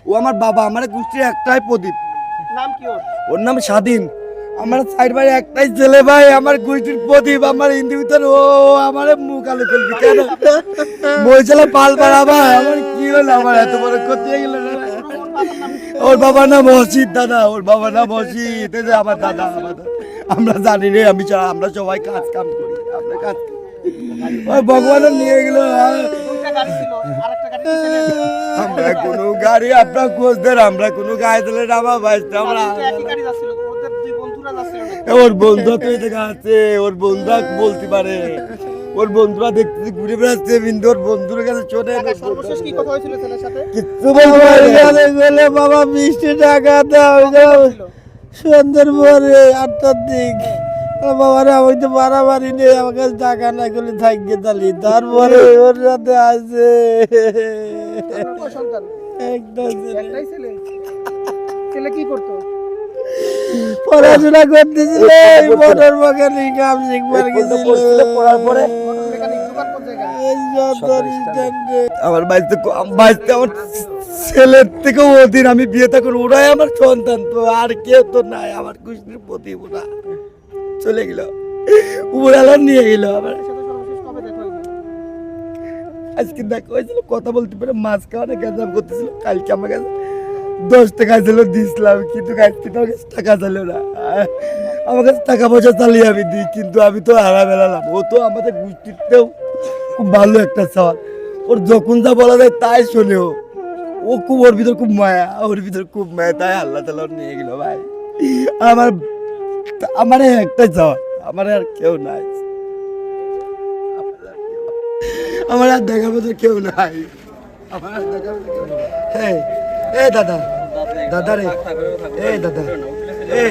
ও আমার বাবা, আমার গোষ্ঠীর একটাই প্রদীপ। নাম কি ওর? ওর নাম স্বাধীন। আমার সাইড ভাই একটাই ছেলে ভাই, আমার গোষ্ঠীর প্রদীপ। আমার হিন্দি ভিতর ও আমার মুখ আলো করবি কেন? মহিলা পাল পাড়া ভাই, আমার কি হলো? আমার এত বড় করতে গেল না। ওর বাবার নাম মসজিদ দাদা, ওর বাবার নাম মসজিদ। এই যে আমার দাদা, আমরা জানি রে, আমি ছাড়া আমরা সবাই কাজ কাম করি, আমরা কাজ ওই ভগবান নিয়ে গেল। দুইটা গাড়ি ছিল, আরেকটা গাড়ি ছিল। আমরা কোনো গাড়ি আপনার খোঁজ দেন, আমরা কোনো গাড়ি দিলে নামা বাইতে আমরা একই গাড়ি যাচ্ছিল, ওদের দুই বন্ধুরা যাচ্ছিল নাকি? ওর বন্ধু তো এই জায়গা আছে, ওর বন্ধুরা বলতে পারে। ওর বন্ধুরা দেখতে ঘুরে বেড়াচ্ছে, বিন্দু ওর বন্ধুর কাছে চলে কাকা, সর্বশেষ কি কথা হয়েছিল ছেলের সাথে? কিচ্ছু বলতে পারে গেলে বাবা 20 টাকা দাও, ছিল? সন্ধ্যের পরে 8টার দিক। বাবারে আমি তো বাড়াবাড়ি নেই, আমার কাছে টাকা না করলে থাকবে তালি। তারপরে ওর সাথে আছে আপনার কয় সন্তান? একটা ছেলে। একটাই ছেলে। ছেলে কি করতো? পড়াশোনা করতেছিল, মোটর মেকানিক কাম শিখবার গেছিল। পড়ার পরে মোটর মেকানিক দোকান কোন জায়গায়? আমার বাড়িতে আমার ছেলের থেকেও অধীন। আমি বিয়ে থাকুন, ওরাই আমার সন্তান, তো আর কেউ তো নাই। আমার কুষ্টির প্রতি ওরা চলে গেল, উড়ালা নিয়ে গেল। আমার এর সাথে সর্বশেষ কবে দেখা হয়েছিল? আজকে দেখা হয়েছিল, কথা বলতে পারে, মাছ খাওয়ানো গ্যাজাম করতেছিল। কালকে আমার কাছে 10 টাকা ছিল, দিয়েছিলাম, কিন্তু আজকে তো আমার কাছে টাকা ছিল না। আমার কাছে টাকা পয়সা চালিয়ে আমি দিই, কিন্তু আমি তো হারা বেড়ালাম। ও তো আমাদের গোষ্ঠীতেও খুব ভালো একটা সওয়াল। ওর যখন যা বলা যায় তাই শোনে। ও খুব, ওর ভিতর খুব মায়া, ওর ভিতর খুব মায়া, তাই আল্লাহ তাআলা ওর নিয়ে গেল ভাই। আমার আমার একটাই চাওয়া, আমার আর কেউ নাই, আমার আর দেখার মতো কেউ নাই, আমার আর দেখার মতো কেউ নাই। হ্যাঁ, এ দাদা, দাদা রে, এ দাদা, এ